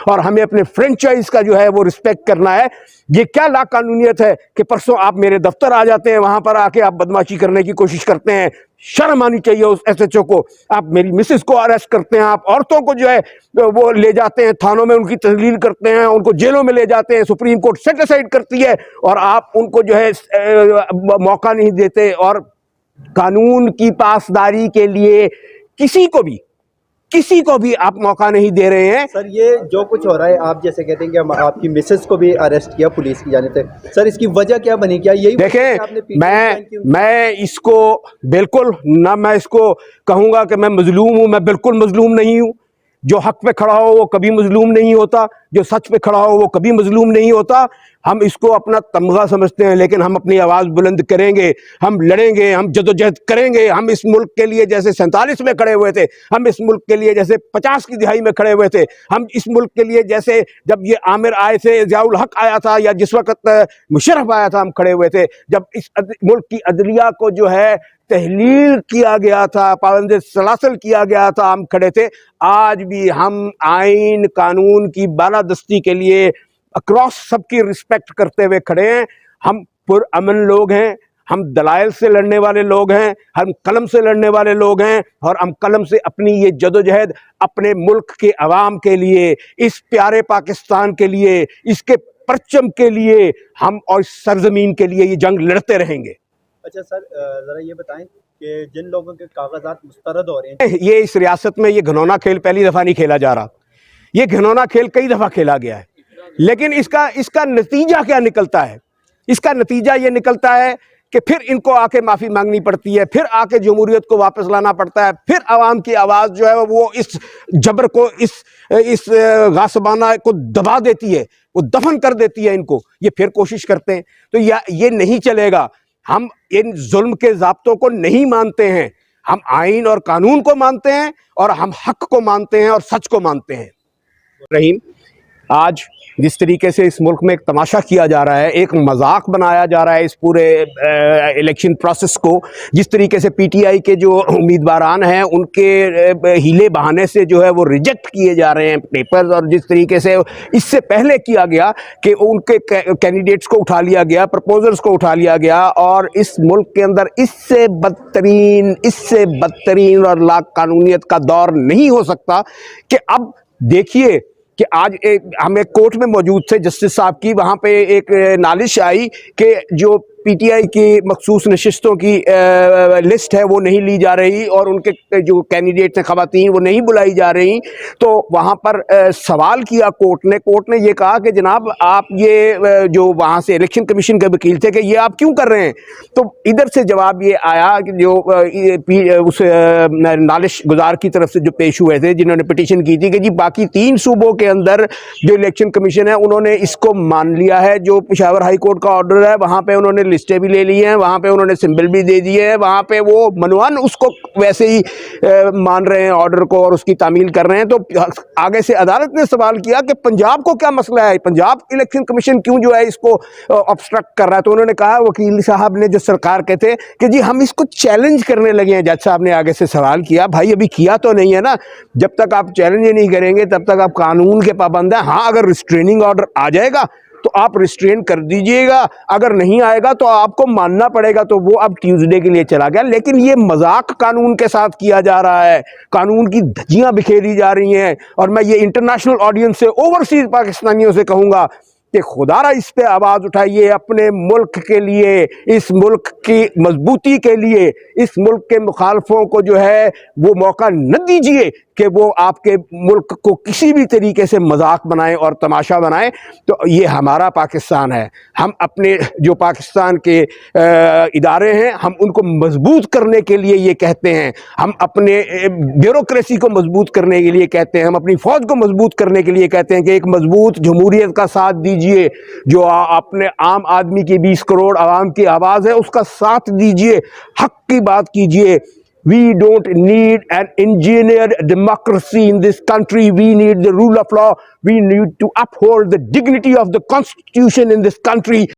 اور ہمیں اپنے فرینچائز کا جو ہے وہ رسپیکٹ کرنا ہے. یہ کیا لا قانونیت ہے کہ پرسوں آپ میرے دفتر آ جاتے ہیں, وہاں پر آ کے آپ بدماشی کرنے کی کوشش کرتے ہیں. شرم آنی چاہیے اس ایس ایچ او کو. آپ میری مسز کو اریسٹ کرتے ہیں, آپ عورتوں کو جو ہے وہ لے جاتے ہیں تھانوں میں, ان کی تحلیل کرتے ہیں, ان کو جیلوں میں لے جاتے ہیں, سپریم کورٹ سیٹ اسائڈ کرتی ہے, اور آپ ان کو جو ہے موقع نہیں دیتے. اور قانون کی پاسداری کے لیے کسی کو بھی آپ موقع نہیں دے رہے ہیں. سر یہ جو کچھ ہو رہا ہے, آپ جیسے کہتے ہیں کہ آپ کی مسز کو بھی اریسٹ کیا پولیس کی جانب سے, سر اس کی وجہ کیا بنی؟ کیا یہی دیکھیں, میں اس کو بالکل نہ میں اس کو کہوں گا کہ میں مظلوم ہوں. میں بالکل مظلوم نہیں ہوں. جو حق پہ کھڑا ہو وہ کبھی مظلوم نہیں ہوتا, جو سچ پہ کھڑا ہو وہ کبھی مظلوم نہیں ہوتا. ہم اس کو اپنا تمغہ سمجھتے ہیں, لیکن ہم اپنی آواز بلند کریں گے, ہم لڑیں گے, ہم جدوجہد کریں گے. ہم اس ملک کے لیے جیسے 47 میں کھڑے ہوئے تھے, ہم اس ملک کے لیے جیسے 50 کی دہائی میں کھڑے ہوئے تھے, ہم اس ملک کے لیے جیسے جب یہ عامر آئے تھے, ضیاء الحق آیا تھا, یا جس وقت مشرف آیا تھا, ہم کھڑے ہوئے تھے. جب اس ملک کی عدلیہ کو جو ہے تحلیل کیا گیا تھا, پابند سلاسل کیا گیا تھا, ہم کھڑے تھے. آج بھی ہم آئین قانون کی بالادستی کے لیے اکراس سب کی رسپیکٹ کرتے ہوئے کھڑے ہیں. ہم پر امن لوگ ہیں, ہم دلائل سے لڑنے والے لوگ ہیں, ہم قلم سے لڑنے والے لوگ ہیں, اور ہم قلم سے اپنی یہ جدوجہد اپنے ملک کے عوام کے لیے, اس پیارے پاکستان کے لیے, اس کے پرچم کے لیے, ہم اور اس سرزمین کے لیے یہ جنگ لڑتے رہیں گے. اچھا سر, ذرا یہ بتائیں کہ جن لوگوں کے کاغذات مسترد ہو رہے ہیں, یہ اس ریاست میں یہ گھنونا کھیل پہلی دفعہ نہیں کھیلا جا رہا. یہ گھنونا کھیل کئی دفعہ کھیلا گیا ہے, لیکن اس کا نتیجہ کیا نکلتا ہے؟ اس کا نتیجہ یہ نکلتا ہے کہ پھر ان کو آ کے معافی مانگنی پڑتی ہے, پھر آ کے جمہوریت کو واپس لانا پڑتا ہے, پھر عوام کی آواز جو ہے وہ اس جبر کو, اس غاصبانہ کو دبا دیتی ہے, وہ دفن کر دیتی ہے ان کو. یہ پھر کوشش کرتے ہیں. تو یہ نہیں چلے گا. ہم ان ظلم کے ضابطوں کو نہیں مانتے ہیں. ہم آئین اور قانون کو مانتے ہیں, اور ہم حق کو مانتے ہیں, اور سچ کو مانتے ہیں. رحیم, آج جس طریقے سے اس ملک میں ایک تماشا کیا جا رہا ہے, ایک مذاق بنایا جا رہا ہے اس پورے الیکشن پروسیس کو, جس طریقے سے پی ٹی آئی کے جو امیدواران ہیں ان کے ہیلے بہانے سے جو ہے وہ ریجیکٹ کیے جا رہے ہیں پیپرز, اور جس طریقے سے اس سے پہلے کیا گیا کہ ان کے کینڈیڈیٹس کو اٹھا لیا گیا, پرپوزرز کو اٹھا لیا گیا, اور اس ملک کے اندر اس سے بدترین اور لا قانونیت کا دور نہیں ہو سکتا. کہ اب دیکھیے کہ آج ہم ایک کورٹ میں موجود تھے جسٹس صاحب کی, وہاں پہ ایک نالش آئی کہ جو پی ٹی آئی کی مخصوص نشستوں کی لسٹ ہے وہ نہیں لی جا رہی, اور ان کے جو کینڈیڈیٹ ہیں خواتین وہ نہیں بلائی جا رہی. تو وہاں پر سوال کیا کورٹ نے یہ کہا کہ جناب آپ یہ جو وہاں سے الیکشن کمیشن کے وکیل تھے کہ یہ آپ کیوں کر رہے ہیں؟ تو ادھر سے جواب یہ آیا کہ جو اس نالش گزار کی طرف سے جو پیش ہوئے تھے, جنہوں نے پٹیشن کی تھی کہ جی باقی 3 صوبوں کے اندر جو الیکشن کمیشن ہے انہوں نے اس کو مان لیا ہے, جو پشاور ہائی کورٹ کا آرڈر ہے وہاں پہ انہوں نے لسٹیں بھی لے لی ہیں, وہاں پہ انہوں نے سمبل بھی دے دیے ہیں, وہاں پہ وہ منوان اس کو ویسے ہی مان رہے ہیں آرڈر کو, اور اس کی تعمیل کر رہے ہیں. تو آگے سے عدالت نے سوال کیا کہ پنجاب کو کیا مسئلہ ہے, پنجاب الیکشن کمیشن کیوں جو ہے اس کو obstruct کر رہا ہے؟ تو انہوں نے کہا, وکیل صاحب نے جو سرکار کے تھے, کہ جی ہم اس کو چیلنج کرنے لگے ہیں. جج صاحب نے آگے سے سوال کیا, بھائی ابھی کیا تو نہیں ہے نا, جب تک آپ چیلنج نہیں کریں گے تب تک آپ قانون کے پابند ہیں. ہاں اگر ریسٹریننگ آرڈر آ جائے گا تو آپ ریسٹرین کر دیجئے گا, اگر نہیں آئے گا تو آپ کو ماننا پڑے گا. تو وہ اب ٹیوزڈے کے لیے چلا گیا. لیکن یہ مذاق قانون کے ساتھ کیا جا رہا ہے, قانون کی دھجیاں بکھیری جا رہی ہیں. اور میں یہ انٹرنیشنل آڈینس سے, اوورسیز پاکستانیوں سے کہوں گا کہ خدا را اس پہ آواز اٹھائیے, اپنے ملک کے لیے, اس ملک کی مضبوطی کے لیے. اس ملک کے مخالفوں کو جو ہے وہ موقع نہ دیجئے کہ وہ آپ کے ملک کو کسی بھی طریقے سے مذاق بنائیں اور تماشا بنائیں. تو یہ ہمارا پاکستان ہے. ہم اپنے جو پاکستان کے ادارے ہیں ہم ان کو مضبوط کرنے کے لیے یہ کہتے ہیں, ہم اپنے بیوروکریسی کو مضبوط کرنے کے لیے کہتے ہیں, ہم اپنی فوج کو مضبوط کرنے کے لیے کہتے ہیں کہ ایک مضبوط جمہوریت کا ساتھ دیجئے. جو اپنے عام آدمی کی 20 کروڑ عوام کی آواز ہے اس کا ساتھ دیجئے, حق کی بات کیجئے. We don't need an engineered democracy in this country. We need the rule of law. We need to uphold the dignity of the constitution in this country.